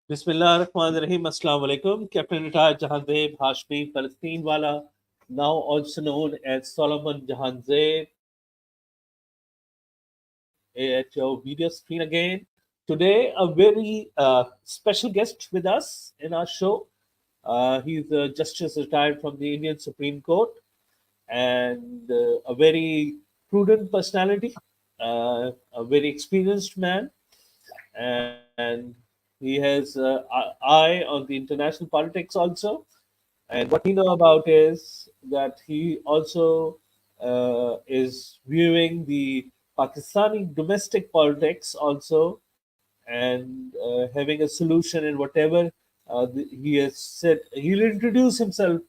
Bismillahirrahmanirrahim. Assalamu alaikum. Captain retired Jahanzeb Hashmi Palestine Wala, now also known as Solomon Jahanzeb, at your video screen again. Today, a very special guest with us in our show. He's a justice retired from the Indian Supreme Court and a very prudent personality, a very experienced man, and he has eye on the international politics also. And what we know about is that he also is viewing the Pakistani domestic politics also, and having a solution in whatever he has said. He'll introduce himself.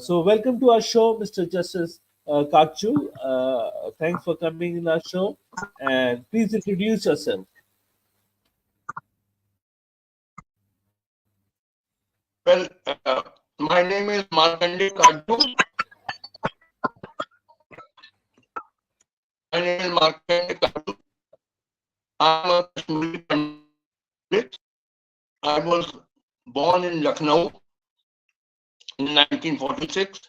So, welcome to our show, Mr. Justice Katju. Thanks for coming in our show, and please introduce yourself. Well, my name is Markande Katju. My name is Markande Katju. I'm a Kashmiri Pandit. I was born in Lucknow in 1946,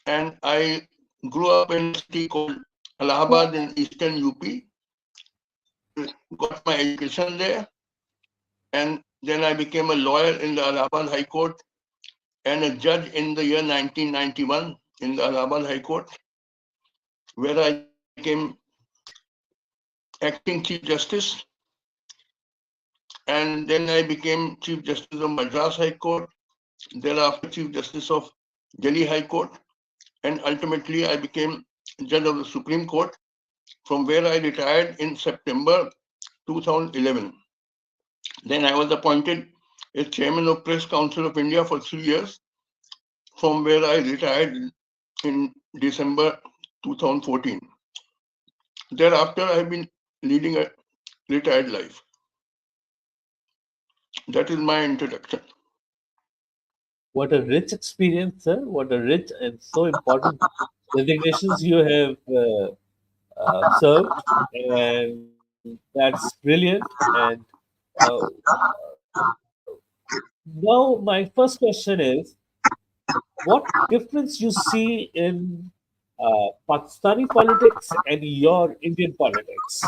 and I grew up in a city called Allahabad in eastern UP. Got my education there, and then I became a lawyer in the Allahabad High Court and a judge in the year 1991 in the Allahabad High Court, where I became acting Chief Justice, and then I became Chief Justice of Madras High Court, thereafter Chief Justice of Delhi High Court, and ultimately I became Judge of the Supreme Court, from where I retired in September 2011. Then I was appointed as Chairman of Press Council of India for 3 years, from where I retired in December 2014. Thereafter, I've been leading a retired life. That is my introduction. What a rich experience, sir. What a rich and so important designations you have served. And that's brilliant. And uh, now, my first question is what difference you see in Pakistani politics and your Indian politics,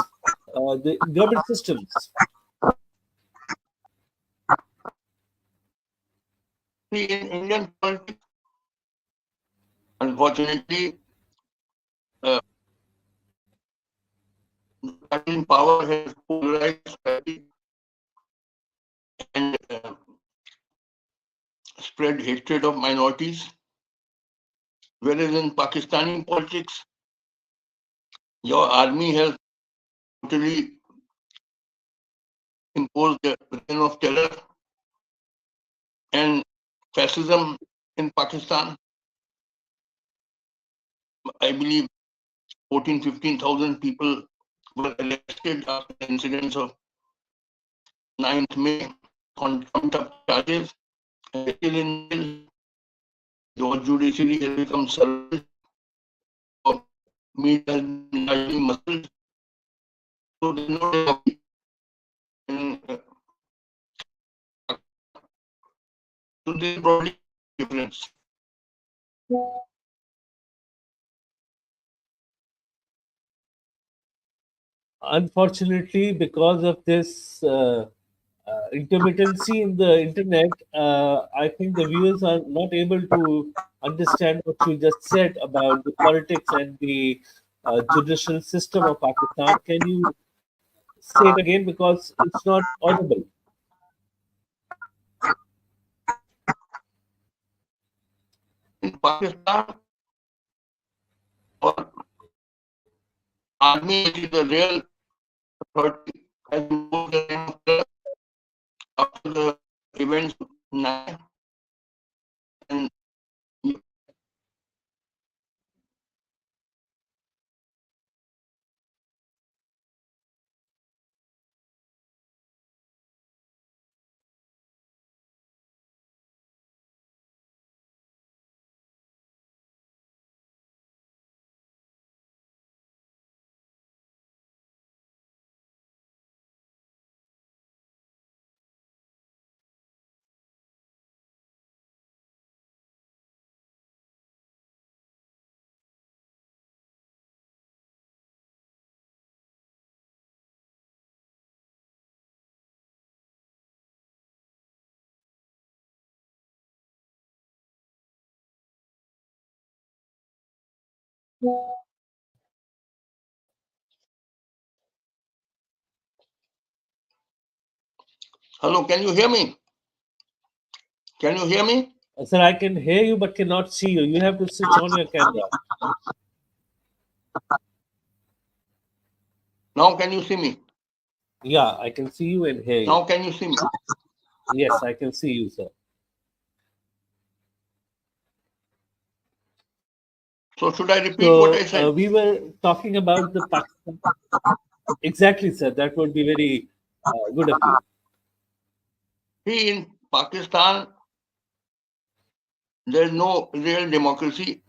the government systems? See, in Indian politics, unfortunately, uh, the party in power has polarized society and spread hatred of minorities. Whereas in Pakistani politics, your army has totally imposed the reign of terror and fascism in Pakistan. I believe 14, 15,000 people were arrested after the incidents of 9th May on trumped up charges, and still in jail. Your judiciary has become surveilled, or media has been largely muzzled. So there's no democracy in, so there's broadly difference. Unfortunately, because of this intermittency in the internet, I think the viewers are not able to understand what you just said about the politics and the judicial system of Pakistan. Can you say it again because it's not audible? In Pakistan, or army, which is the real authority, has imposed the reign of terror after the events of 9, and Hello, can you hear me? Can you hear me? Sir, I can hear you but cannot see you. You have to switch on your camera. Now can you see me? Yeah, I can see you and hear you. Now can you see me? Yes, I can see you, sir. So should I repeat what I So said? we were talking about the Pakistan. Exactly, sir. That would be very good of you. See, in Pakistan, there is no real democracy.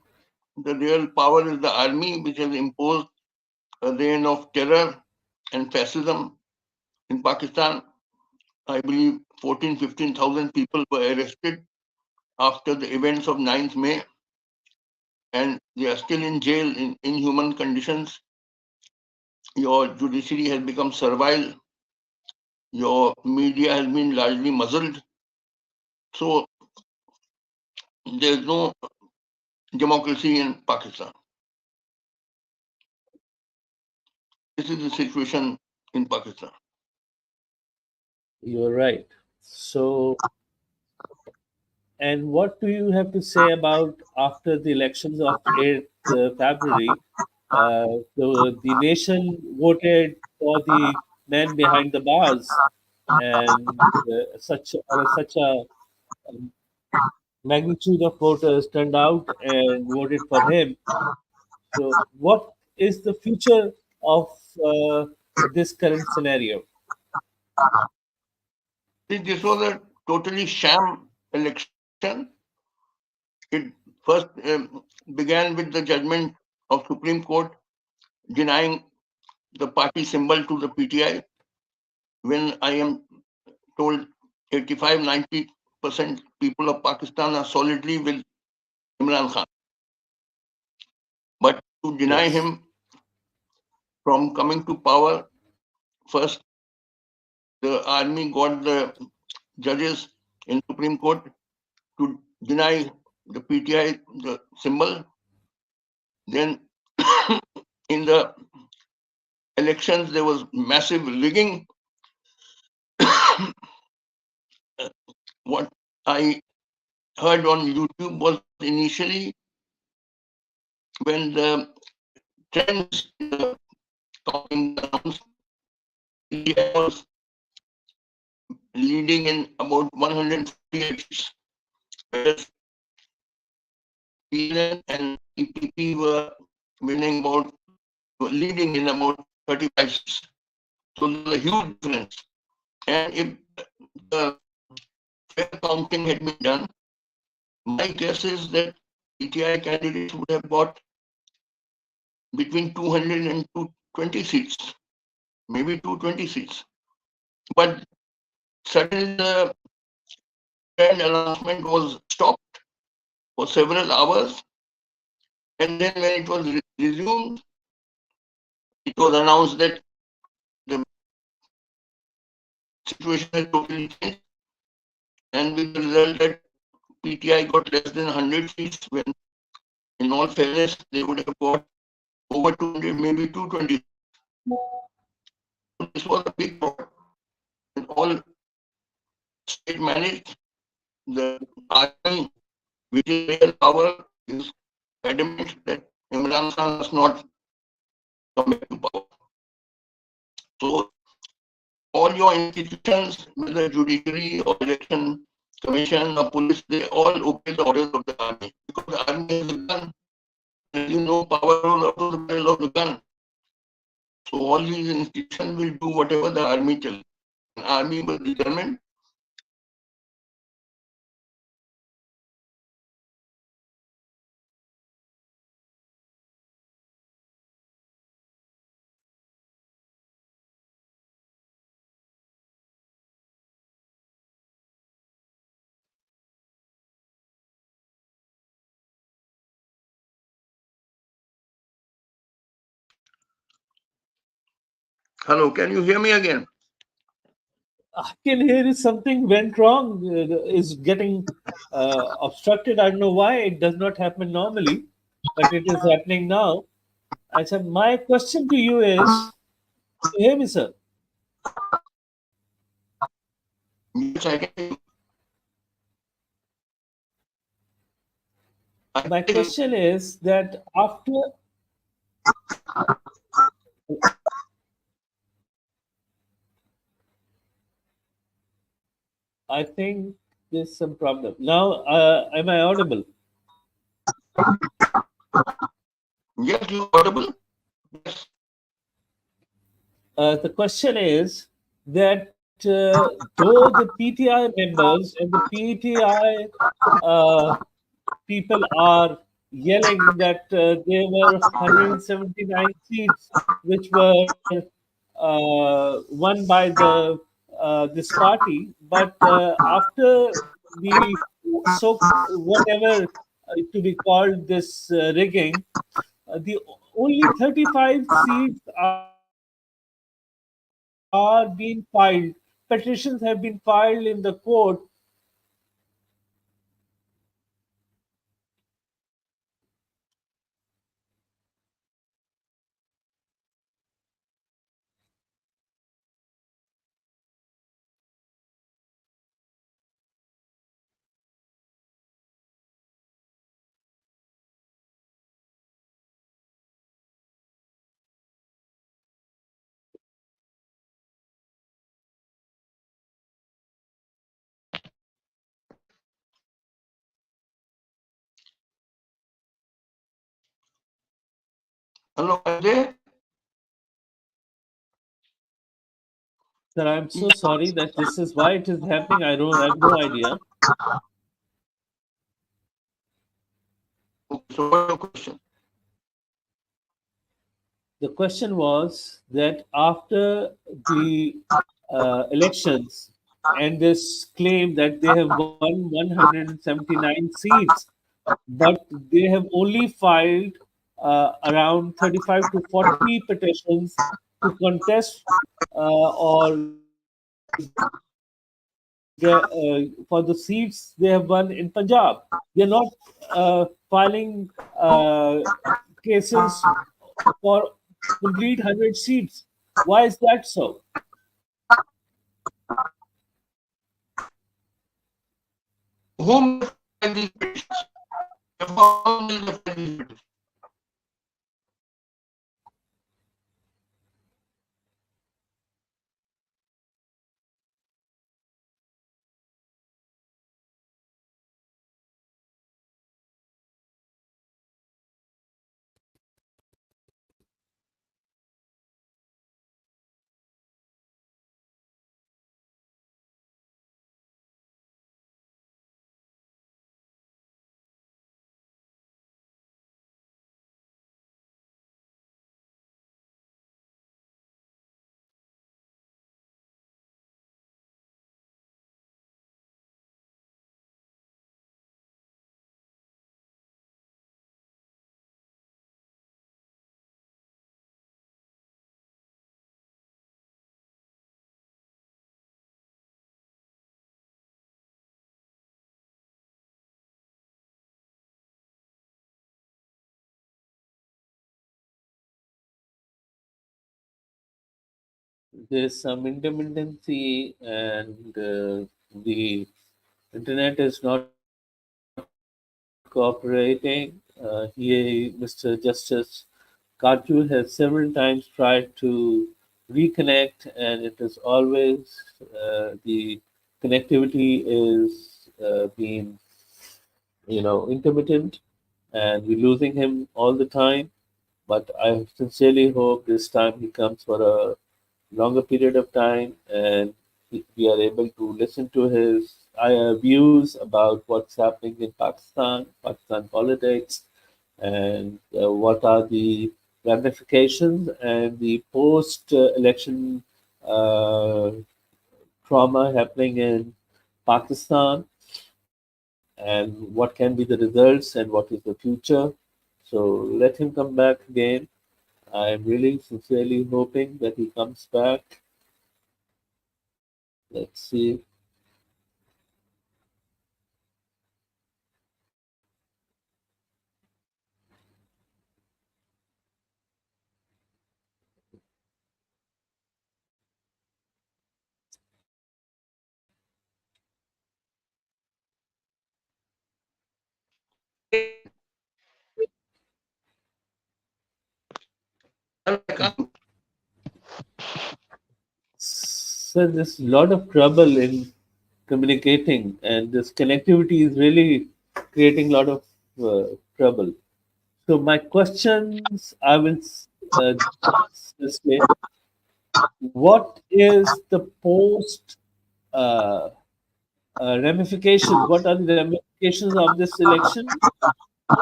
The real power is the army, which has imposed a reign of terror and fascism in Pakistan. I believe 14, 15,000 people were arrested after the events of 9th May, and they are still in jail in inhuman conditions. Your judiciary has become servile. Your media has been largely muzzled. So there's no democracy in Pakistan. This is the situation in Pakistan. You're right. So, and what do you have to say about after the elections of 8th February? The nation voted for the man behind the bars, and such a magnitude of voters turned out and voted for him. So, what is the future of this current scenario? See, this was a totally sham election. It first began with the judgment of Supreme Court denying the party symbol to the PTI when I am told 85, 90% people of Pakistan are solidly with Imran Khan. But to deny Yes, him from coming to power, first the army got the judges in Supreme Court to deny the PTI the symbol. Then in the elections, there was massive rigging. What I heard on YouTube was initially when the trends in the counting announced, PTI was leading in about 148 seats, whereas PLN and EPP were winning about, were leading in about 35 seats. So there's a huge difference. And if the fair counting had been done, my guess is that PTI candidates would have got between 200 and 220 seats, maybe 220 seats. But suddenly the trend announcement was stopped for several hours. And then when it was resumed, it was announced that the situation had totally changed. And with the result that PTI got less than 100 seats, when in all fairness, they would have got over 200, maybe 220. This was a big fraud. And all state managed. The army, which is real power, is adamant that Imran Khan must not come back to power. So all your institutions, whether judiciary or election commission or police, they all obey the orders of the army because the army has a gun. As you know, power rolls out of the barrel of the gun. So all these institutions will do whatever the army tells. The army will determine. Hello, can you hear me again? I can hear is something went wrong. Is getting obstructed. I don't know why it does not happen normally, but it is happening now. I said, my question to you is, can you hear me, sir? Yes, I can hear you. I My can hear question is that after, I think there's some problem. Now, am I audible? you. Yes, you're audible. Yes. The question is that though the PTI members and the PTI uh, people are yelling that there were 179 seats which were won by the this party, but after the so whatever to be called this rigging, the only 35 seats are being filed. Petitions have been filed in the court. Hello, are you there? Sir, I'm so sorry that this is why it is happening. I don't I have no idea. Okay, so what's your question? The question was that after the elections and this claim that they have won 179 seats, but they have only filed around 35 to 40 petitions to contest or get for the seats they have won in Punjab. They are not filing cases for complete 100 seats. Why is that so? Whom may file these petitions? For whom will they file these petitions? There's some intermittency and the internet is not cooperating. Mr. Justice Katju has several times tried to reconnect, and it is always the connectivity is being intermittent, and we're losing him all the time. But I sincerely hope this time he comes for a longer period of time and we are able to listen to his views about what's happening in Pakistan, Pakistan politics, and what are the ramifications and the post election uh, trauma happening in Pakistan, and what can be the results and what is the future. So let him come back again. I'm really sincerely hoping that he comes back. Let's see. Well, I can't. So there's a lot of trouble in communicating, and this connectivity is really creating a lot of trouble. So my questions, I will say, what is the post uh, ramifications? What are the ramifications of this election,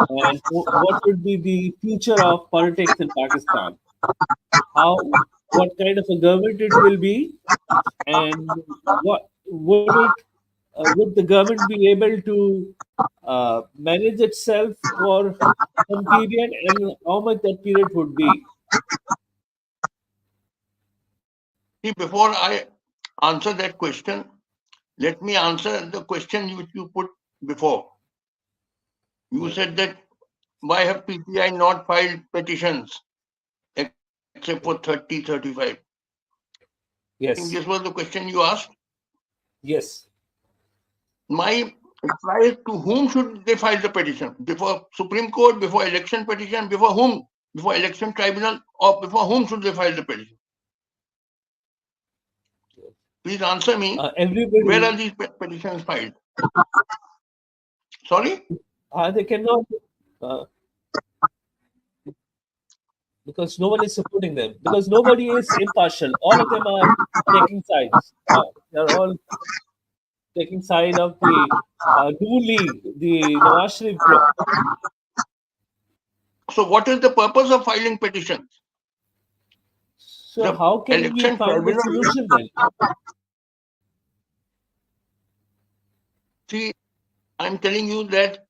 and what would be the future of politics in Pakistan? How, what kind of a government it will be, and what would it would the government be able to manage itself for some period, and how much that period would be? See, before I answer that question, let me answer the question which you put before. You Yeah. said that why have PTI not filed petitions except for 30, 35? I think this was Yes. the question you asked. Yes. My reply is, to whom should they file the petition? Before Supreme Court, before election petition, before whom? Before election tribunal, or before whom should they file the petition? Please answer me. Where Everybody, are these petitions filed? Sorry? they cannot, uh, because no one is supporting them, because nobody is impartial. All of them are taking sides. They're all taking side of the new league, the Nawaz Sharif group. So what is the purpose of filing petitions? So The how can we election find a tribunal, solution then? see, I'm telling you that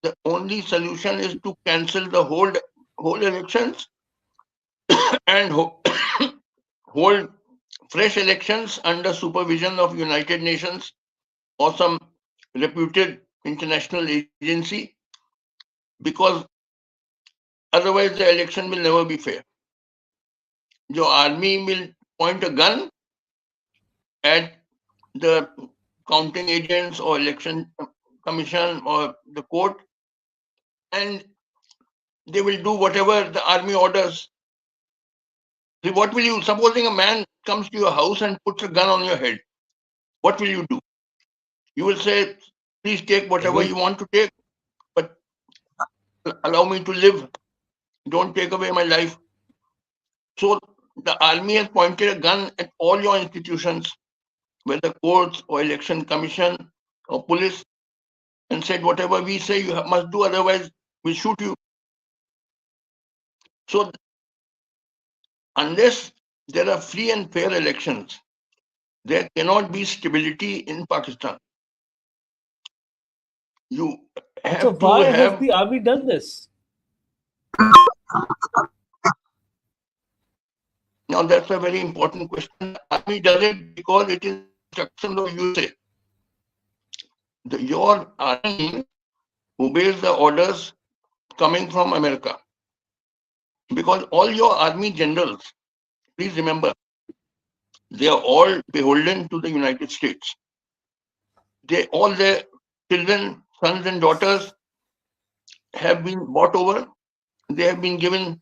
the only solution is to cancel the whole elections and hold fresh elections under supervision of United Nations or some reputed international agency, because otherwise the election will never be fair. Your army will point a gun at the counting agents or election commission or the court, and they will do whatever the army orders. See, what will you, supposing a man comes to your house and puts a gun on your head, what will you do? You will say, please take whatever Yes. you want to take, but allow me to live. Don't take away my life. So the army has pointed a gun at all your institutions, whether courts or election commission or police, and said, whatever we say you must do, otherwise we'll shoot you. So unless there are free and fair elections, there cannot be stability in Pakistan. You So have to why has have. the army done this? Now that's a very important question. The army does it because it is instructions of USA. Your army obeys the orders coming from America, because all your army generals, please remember, they are all beholden to the United States. They all their children, sons and daughters have been bought over. They have been given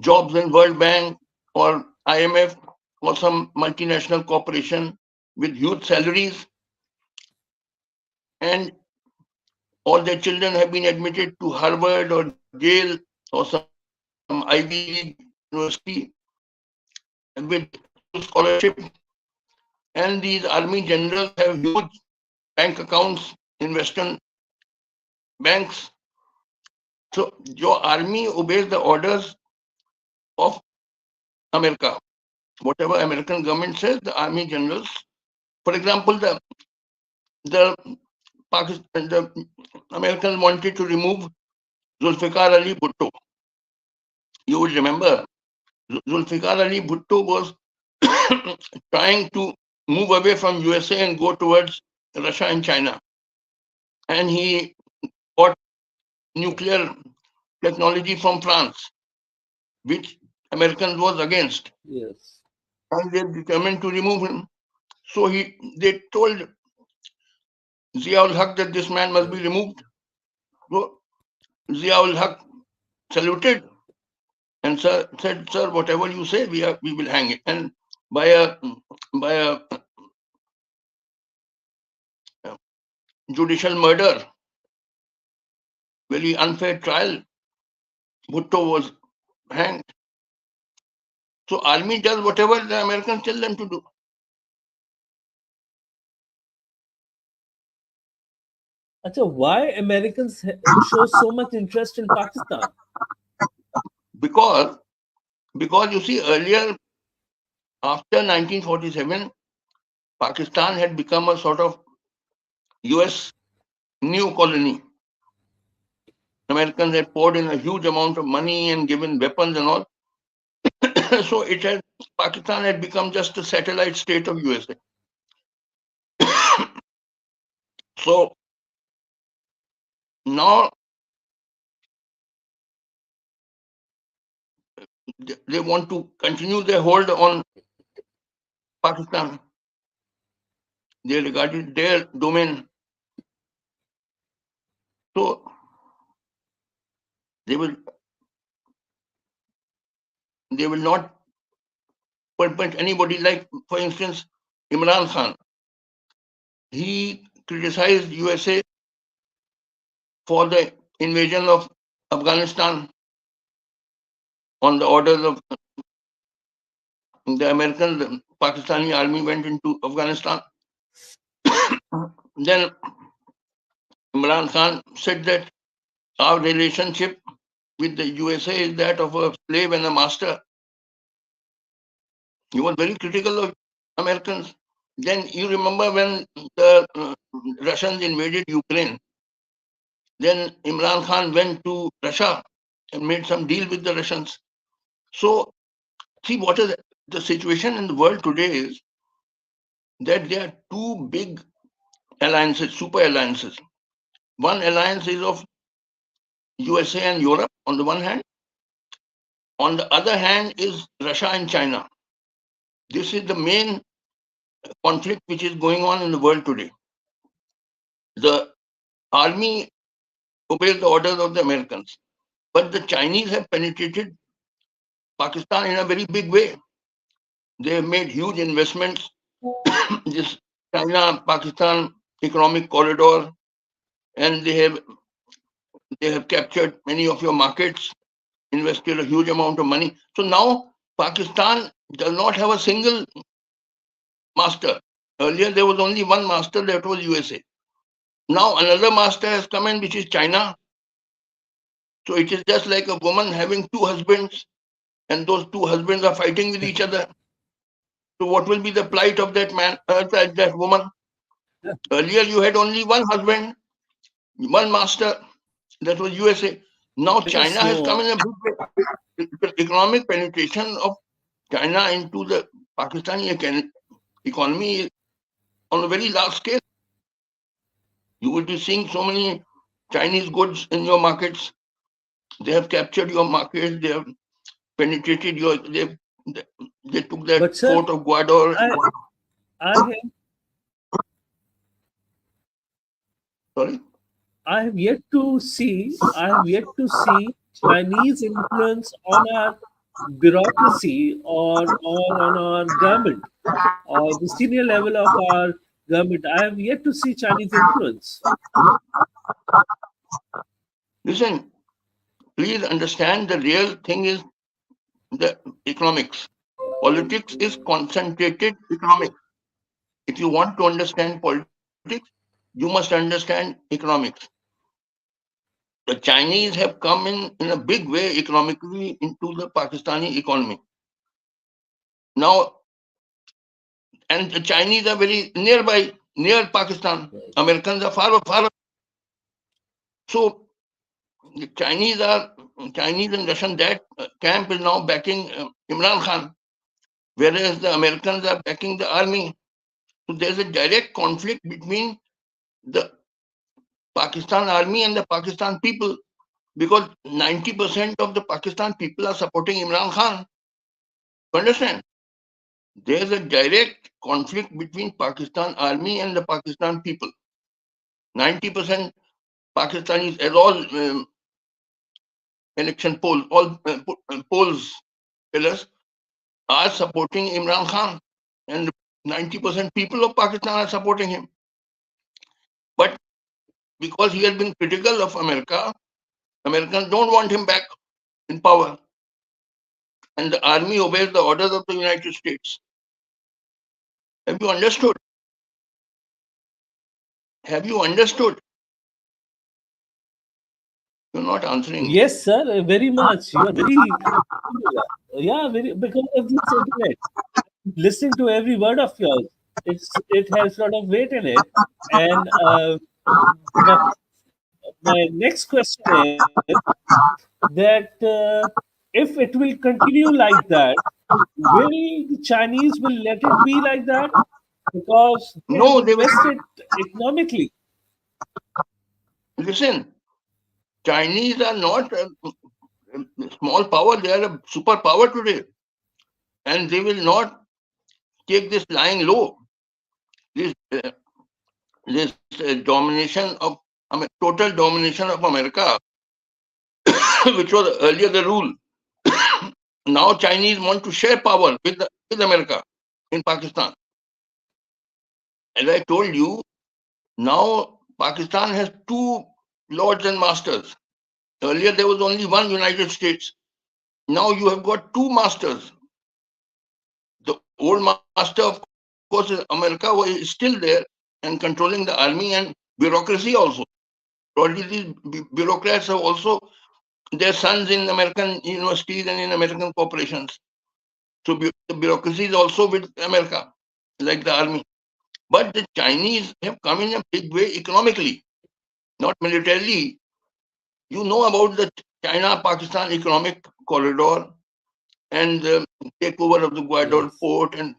jobs in World Bank or IMF or some multinational corporation with huge salaries, and all their children have been admitted to Harvard or Yale or some Ivy League university with full scholarship. And these army generals have huge bank accounts in Western banks. So your army obeys the orders of America. Whatever American government says, the army generals. For example, the Pakistan, the Americans wanted to remove Zulfikar Ali Bhutto. You would remember Zulfikar Ali Bhutto was trying to move away from USA and go towards Russia and China. And he got nuclear technology from France, which Americans was against. Yes. And they determined to remove him. So they told Ziaul Haq that this man must be Yes. removed. So Ziaul Haq saluted And sir said, sir, whatever you say, we will hang it. And by a judicial murder, very unfair trial, Bhutto was hanged. So army does whatever the Americans tell them to do. Acha, why Americans show so much interest in Pakistan? Because you see, earlier, after 1947, Pakistan had become a sort of US new colony. Americans had poured in a huge amount of money and given weapons and all. So Pakistan had become just a satellite state of USA. So now they want to continue their hold on Pakistan. They regard it their domain. So they will not permit anybody, like, for instance, Imran Khan. He criticized USA for the invasion of Afghanistan on the orders of the Americans. The Pakistani army went into Afghanistan. Then Imran Khan said that our relationship with the USA is that of a slave and a master. He was very critical of Americans. Then you remember when the Russians invaded Ukraine, then Imran Khan went to Russia and made some deal with the Russians. So see, what is the situation in the world today is that there are two big alliances, super alliances. One alliance is of USA and Europe on the one hand. On the other hand is Russia and China. This is the main conflict which is going on in the world today. The army obeys the orders of the Americans, but the Chinese have penetrated Pakistan in a very big way. They have made huge investments. This China-Pakistan economic corridor, and they have captured many of your markets, invested a huge amount of money. So now Pakistan does not have a single master. Earlier there was only one master, that was USA. Now another master has come in, which is China. So it is just like a woman having two husbands, and those two husbands are fighting with each other. So what will be the plight of that man, that woman? Earlier you had only one husband, one master, that was USA. Now Because China has come in a big way. The economic penetration of China into the Pakistani economy on a very large scale. You will be seeing so many Chinese goods in your markets. They have captured your markets. They have penetrated they took that but sir, fort of Guador. I have Sorry. I have yet to see Chinese influence on our bureaucracy or on our government or the senior level of our government. I have yet to see Chinese influence. Listen, please understand, the real thing is the economics. Politics is concentrated economics. If you want to understand politics, you must understand economics. The Chinese have come in a big way economically into the Pakistani economy. Now, and the Chinese are very nearby, near Pakistan. Right. Americans are far, far. So the Chinese and Russian, that camp is now backing Imran Khan, whereas the Americans are backing the army. So there's a direct conflict between the Pakistan army and the Pakistan people, because 90% of the Pakistan people are supporting Imran Khan. You understand? There's a direct conflict between Pakistan army and the Pakistan people. 90% Pakistanis, as all election polls, all polls tell us, are supporting Imran Khan, and 90% people of Pakistan are supporting him. But because he has been critical of America, Americans don't want him back in power. And the army obeys the orders of the United States. Have you understood? Have you understood? You're not answering me. Yes, sir, very much. You are very, yeah, very, because of this internet. Listening to every word of yours, it has a lot of weight in it. And my, my next question is that if it will continue like that, will the Chinese will let it be like that because they have No, they will. invested economically. Listen, Chinese are not a small power, they are a superpower today. And they will not take this lying low, this, this domination of, total domination of America, which was earlier the rule. Now Chinese want to share power with America in Pakistan. As I told you, now Pakistan has two lords and masters. Earlier there was only one United States. Now you have got two masters. The old master, of course, America is still there and controlling the army and bureaucracy also. Already these bureaucrats have also their sons in American universities and in American corporations. So the bureaucracy is also with America, like the army. But the Chinese have come in a big way economically, not militarily. You know about the China-Pakistan economic corridor and the takeover of the Guadalajara Yes. port and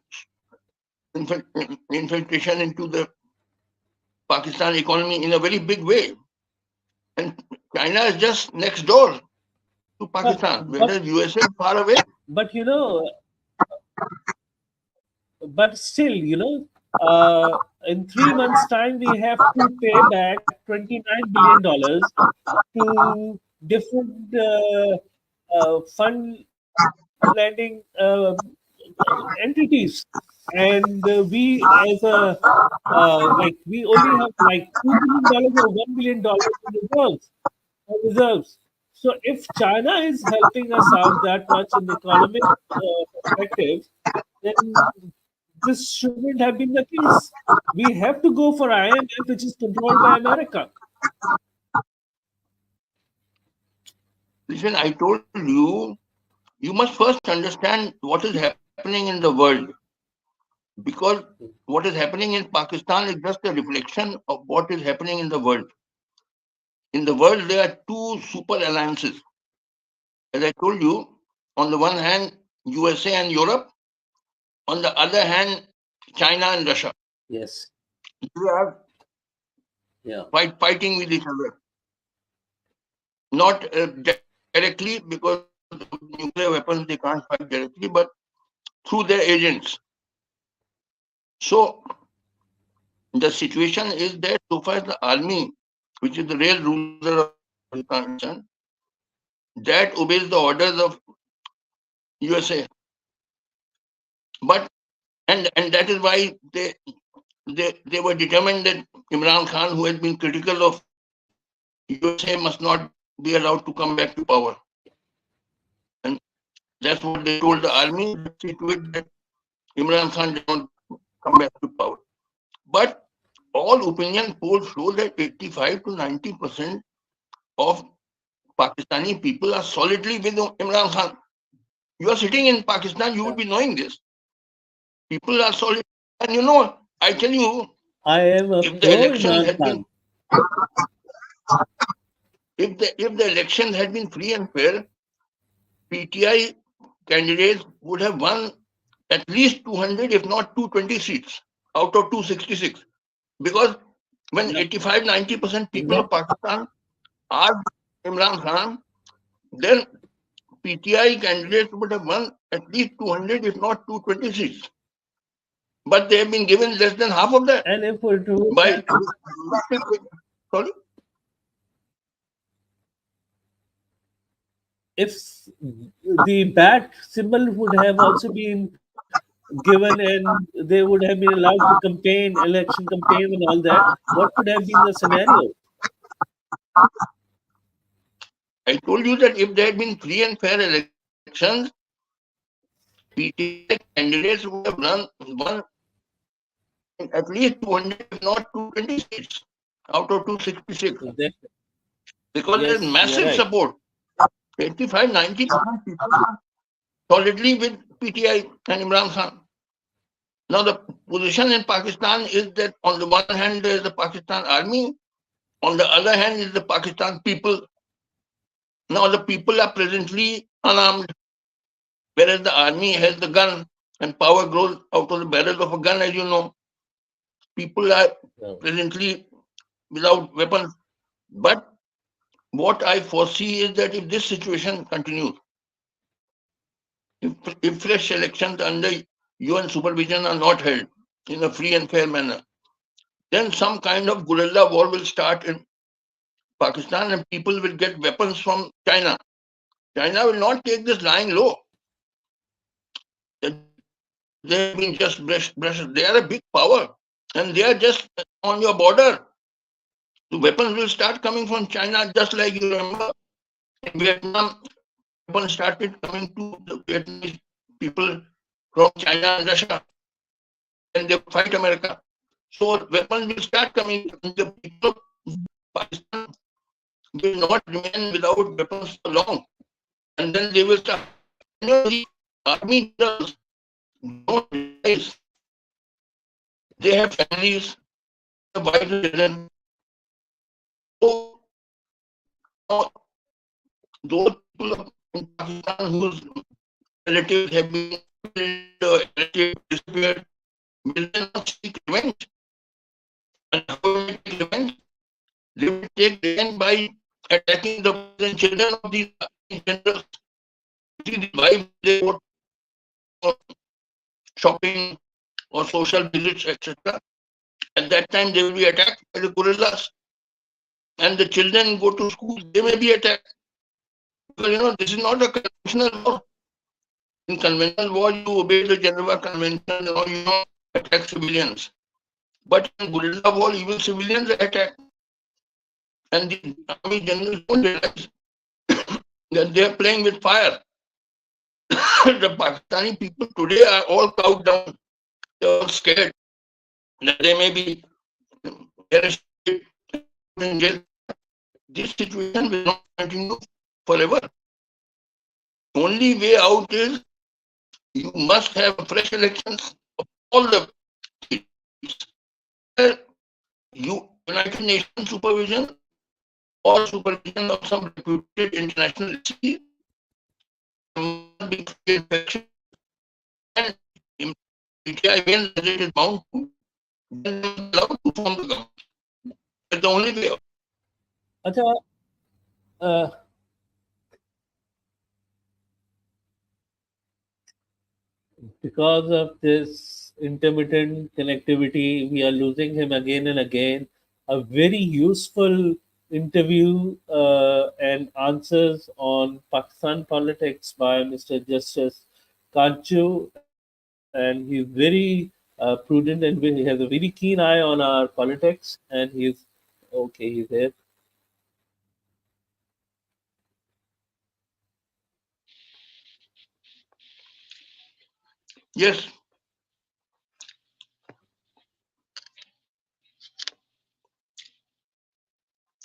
infiltration into the Pakistan economy in a very big way. And China is just next door to But Pakistan, but whereas USA is far away. but but still, in 3 months' time, we have to pay back $29 billion to different fund lending entities, and we as a like we only have like $2 billion or $1 billion in reserves. So if China is helping us out that much in economic perspective, then this shouldn't have been the case. We have to go for IMF, which is controlled by America. Listen, I told you, you must first understand what is happening in the world. Because what is happening in Pakistan is just a reflection of what is happening in the world. In the world, there are two super alliances. As I told you, on the one hand, USA and Europe, on the other hand, China and Russia. Yes. They are Yeah. fighting with each other. Not directly, because nuclear weapons they can't fight directly, but through their agents. So the situation is that so far as the army, which is the real ruler of Pakistan, is concerned, that obeys the orders of USA. But and that is why they were determined that Imran Khan, who has been critical of USA, must not be allowed to come back to power. And that's what they told the Yes. army. Let's see to it that Imran Khan does not come back to power. But all opinion polls show that 85 to 90% of Pakistani people are solidly with Imran Khan. You are sitting in Pakistan, you Yeah. would be knowing this. People are solid. And you know, I tell you, I am a if the pro elections Imran had been Khan. if the elections had been free and fair, PTI candidates would have won at least 200, if not 220 seats out of 266. Because when Yeah. 85-90% people Yeah. of Pakistan are Imran Khan, then PTI candidates would have won at least 200, if not 220 seats. But they have been given less than half of that And if it was by like, sorry. if the bat symbol would have also been given and they would have been allowed to campaign, election campaign, and all that, what could have been the scenario? I told you that if there had been free and fair elections, PTI candidates would have won at least 200, if not 220 seats out of 266. That, Because there's yes, you're massive right. support. 85, 90% people solidly with PTI and Imran Khan. Now, the position in Pakistan is that on the one hand, there is the Pakistan army, on the other hand, is the Pakistan people. Now, the people are presently unarmed, whereas the army has the gun, and power grows out of the barrel of a gun, as you know. People are Yeah. presently without weapons. But what I foresee is that if this situation continues, if, if fresh elections under UN supervision are not held in a free and fair manner, then some kind of guerrilla war will start in Pakistan and people will get weapons from China. China will not take this lying low. They have been just brushed. They are a big power and they are just on your border. The weapons will start coming from China, just like you remember in Vietnam, weapons started coming to the Vietnamese people from China and Russia, and they fight America. So weapons will start coming, and the people of Pakistan will not remain without weapons for long, and then they will start. You know, the army generals don't realize they have families, they have wives and children. So those people in Pakistan whose relatives have been killed, relatives disappeared, will they not seek revenge? And how will they take revenge? They will take revenge by attacking the wives and children of these generals. See the wives, they go for shopping or social visits, etc. At that time, they will be attacked by the guerrillas. And the children go to school, they may be attacked. Because you know, this is not a conventional war. In conventional war, you obey the Geneva Convention or you don't attack civilians. But in guerrilla war, even civilians are attacked. And the army generals don't realize that they are playing with fire. The Pakistani people today are all cowed down. They're all scared that they may be arrested in jail. This situation will not continue forever. Only way out is you must have fresh elections of all the states. United Nations supervision or supervision of some reputed international agency must be free and fair. And PTI wins as it is bound to, then they must be allowed to form the government. That's the only way out. Acha, uh, because of this intermittent connectivity, we are losing him again and again. A very useful interview and answers on Pakistan politics by Mr. Justice Katju, and he's very prudent and he has a very keen eye on our politics. And he's okay, he's here. Yes,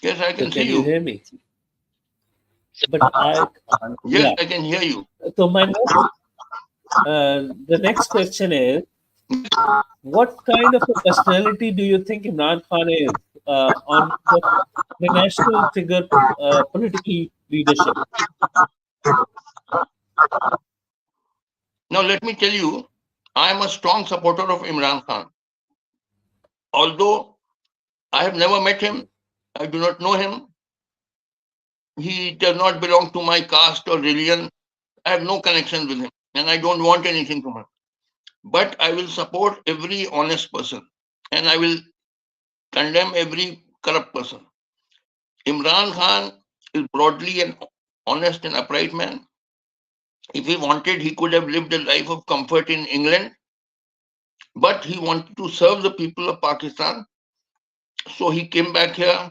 yes, I So, can can see you you. hear me? But I can't. Yes, Yeah. I can hear you. So, the next question is, what kind of a personality do you think Imran Khan is on the national figure political leadership? Now, let me tell you, I am a strong supporter of Imran Khan. Although I have never met him, I do not know him, he does not belong to my caste or religion. I have no connection with him and I don't want anything from him. But I will support every honest person and I will condemn every corrupt person. Imran Khan is broadly an honest and upright man. If he wanted, he could have lived a life of comfort in England, but he wanted to serve the people of Pakistan. So he came back here.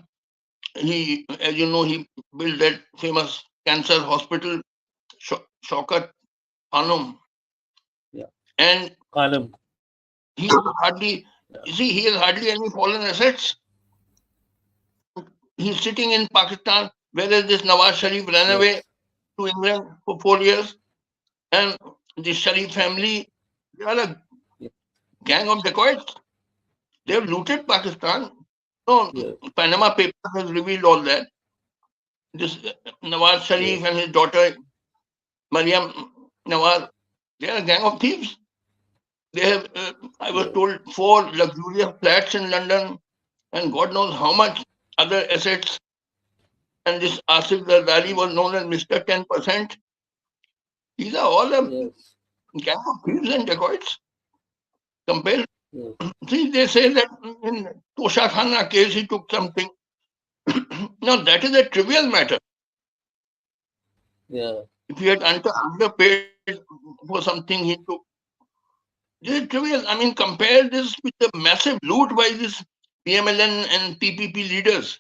He, as you know, he built that famous cancer hospital, Shaukat Khanum, Yeah. and Khanum. he hardly, you see, he has hardly any foreign assets. He's sitting in Pakistan, whereas this Nawaz Sharif ran away Yes. to England for 4 years, and the Sharif family, they are a Yeah. gang of dacoits. They have looted Pakistan. So Yeah. Panama Papers has revealed all that. This Nawaz Yeah. Sharif and his daughter Mariam Nawaz, they are a gang of thieves. They have, I was Yes. told, 4 luxurious flats in London and God knows how much other assets. And this Asif Zardari was known as Mr. 10%. These are all a Yes. gang of thieves and dacoits. Compare. Yes. See, they say that in Tosha Khana case he took something. Now that is a trivial matter. Yeah. If he had underpaid for something he took, this is trivial. I mean, compare this with the massive loot by these PMLN and PPP leaders.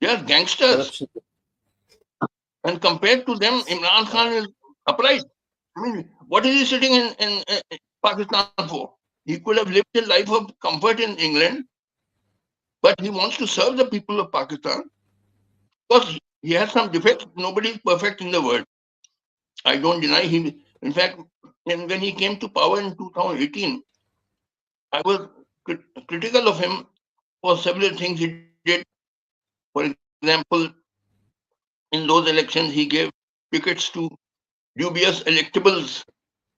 They are gangsters. Corruption. And compared to them, Imran Uh, Khan is upright. I mean, what is he sitting in Pakistan for? He could have lived a life of comfort in England, but he wants to serve the people of Pakistan because he has some defects. Nobody is perfect in the world. I don't deny him. In fact, when he came to power in 2018, I was critical of him for several things he did. For example, in those elections, he gave tickets to dubious electables,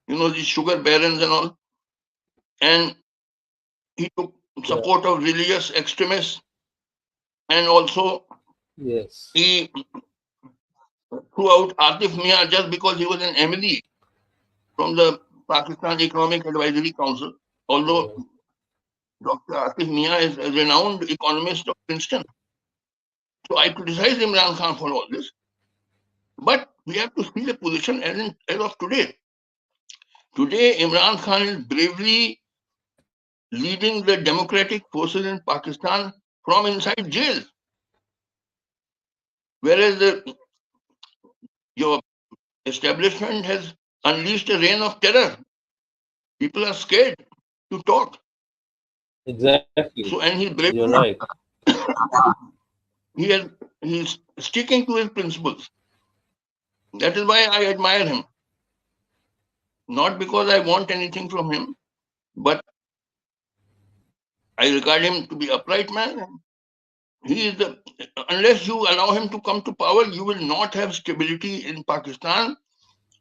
these sugar barons and all, and he took yeah. support of religious extremists, and also Yes. he threw out Atif Mia just because he was an MD from the Pakistan Economic Advisory Council, although Yeah. Dr. Atif Mia is a renowned economist of Princeton. So I criticize Imran Khan for all this, but we have to see the position as of today. Today, Imran Khan is bravely leading the democratic forces in Pakistan from inside jail, whereas your establishment has unleashed a reign of terror. People are scared to talk. Exactly. So, and he's You're bravely, right. he has, he's sticking to his principles. That is why I admire him. Not because I want anything from him, but I regard him to be upright man. He is the, unless you allow him to come to power, you will not have stability in Pakistan.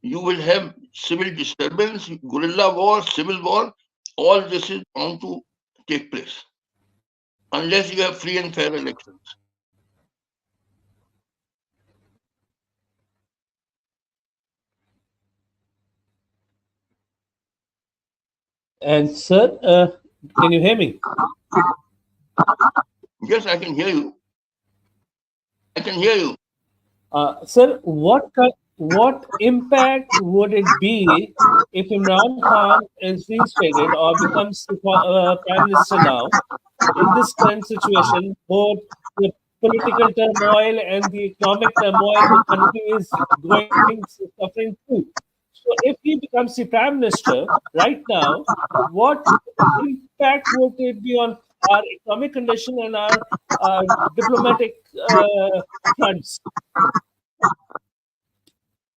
You will have civil disturbance, guerrilla war, civil war. All this is bound to take place unless you have free and fair elections. And sir, can you hear me? Yes, I can hear you. I can hear you. Sir, what impact would it be if Imran Khan is reinstated or becomes the prime minister now? In this current situation, both the political turmoil and the economic turmoil the country is going suffering through. So, if he becomes the prime minister right now, what impact would it be on our economic condition and our diplomatic fronts?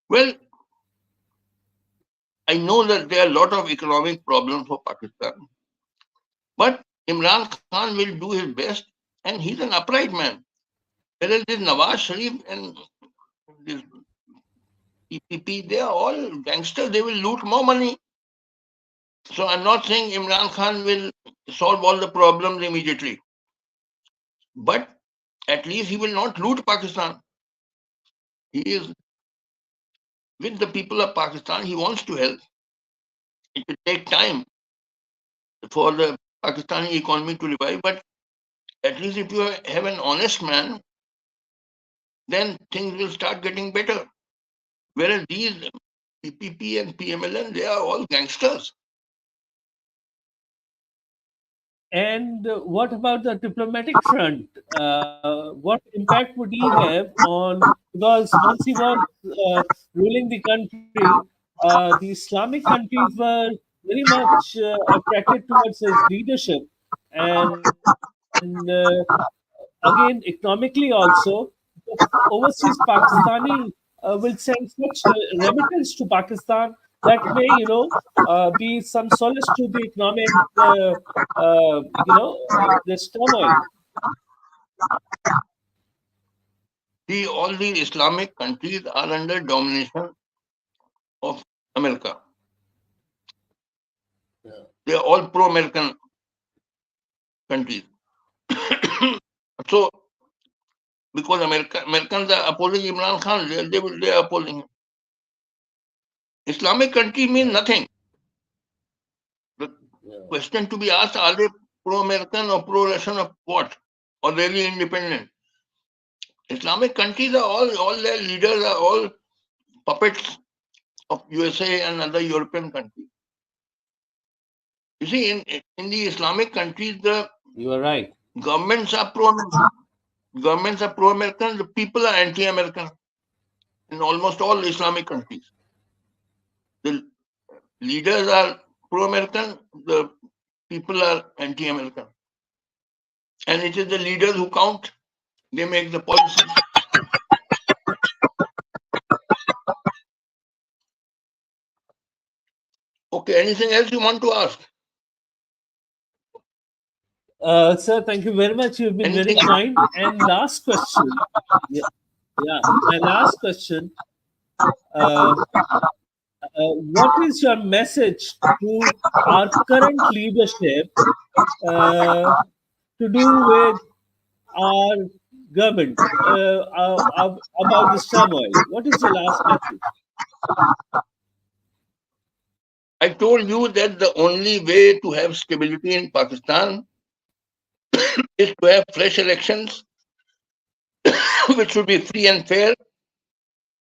Well, I know that there are a lot of economic problems for Pakistan, but Imran Khan will do his best, and he's an upright man. Whereas this Nawaz Sharif and this PPP, they are all gangsters. They will loot more money. So I'm not saying Imran Khan will solve all the problems immediately, but at least he will not loot Pakistan. He is with the people of Pakistan. He wants to help. It will take time for the Pakistani economy to revive, but at least if you have an honest man, then things will start getting better. Whereas these PPP and PMLN, they are all gangsters. And what about the diplomatic front? What impact would he have on? Because once he was ruling the country, the Islamic countries were very much attracted towards his leadership, and again, economically also, the overseas Pakistani will send such remittance to Pakistan that may, be some solace to the economic, this turmoil. See, all these Islamic countries are under domination of America. They are all pro-American countries. So, because Americans are opposing Imran Khan, they are opposing him. Islamic country means nothing. The question to be asked, are they pro-American or pro-Russian or what? Or really independent? Islamic countries are all their leaders are all puppets of USA and other European countries. You see, in the Islamic countries, the You are right. governments are pro-American. Governments are pro-American. The people are anti-American. In almost all Islamic countries, the leaders are pro-American. The people are anti-American, and it is the leaders who count. They make the policy. Okay. Anything else you want to ask? Sir, thank you very much. You've been very Anything? kind. And last question. Yeah, yeah. My last question. Uh, what is your message to our current leadership uh, to do with our government about this turmoil? What is your last message? I told you that the only way to have stability in Pakistan is to have fresh elections, which should be free and fair,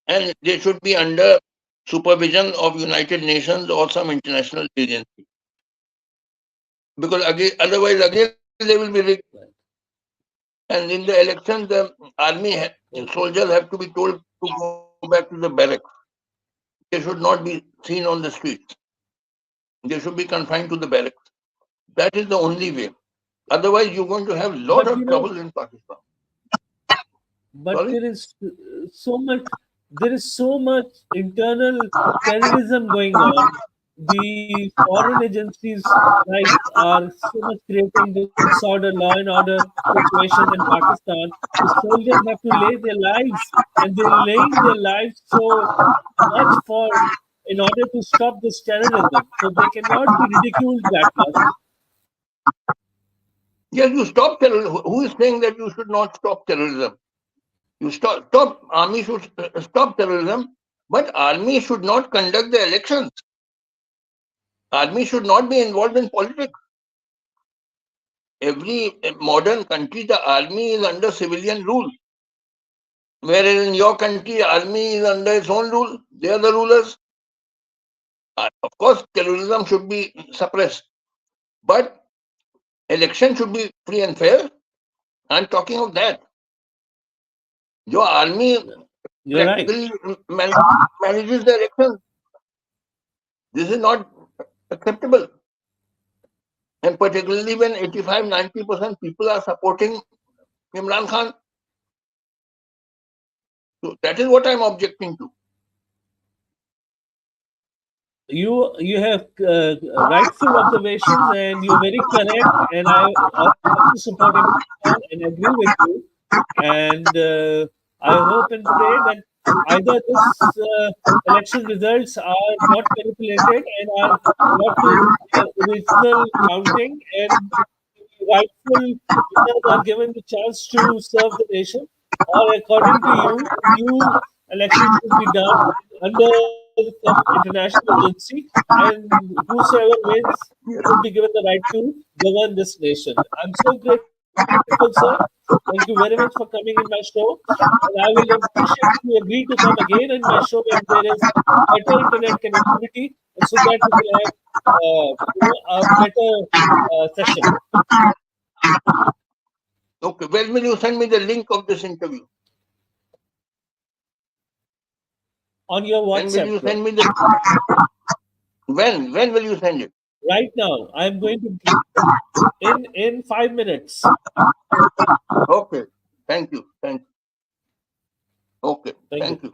and they should be under supervision of United Nations or some international agency. Because again, otherwise, again, they will be rigged. And in the elections, the army soldiers have to be told to go back to the barracks. They should not be seen on the streets. They should be confined to the barracks. That is the only way. Otherwise, you're going to have a lot But of trouble in Pakistan. but Sorry? so much there is so much internal terrorism going on. The foreign agencies like are so much creating disorder, law and order situations in Pakistan. The soldiers have to lay their lives, and they're laying their lives so much for in order to stop this terrorism. So they cannot be ridiculed that much. Yes, you stop terrorism. Who is saying that you should not stop terrorism? You stop. Army should stop terrorism, but army should not conduct the elections. Army should not be involved in politics. Every modern country, the army is under civilian rule. Whereas in your country, army is under its own rule. They are the rulers. Of course, terrorism should be suppressed, but election should be free and fair. I'm talking of that. Your army You're right. practically manages the election. This is not acceptable. And particularly when 85-90% people are supporting Imran Khan. So that is what I'm objecting to. You have rightful observations, and you're very correct, and I also support Imran Khan and agree with you. And I hope and pray that either this election results are not manipulated and are brought to their original counting, and the rightful winners are given the chance to serve the nation, or according to you, new elections should be done under some international agency, and whosoever wins should be given the right to govern this nation. I'm so grateful Wonderful, sir. Thank you very much for coming in my show. And I will appreciate if you agree to come again in my show when there is better internet connectivity, and so that we will have a better session Okay. When will you send me the link of this interview? on your When will WhatsApp. you send me the when will you send it? Right now, I'm going to in 5 minutes. Okay. Thank you. Thank you. Okay. Thank you. Thank you.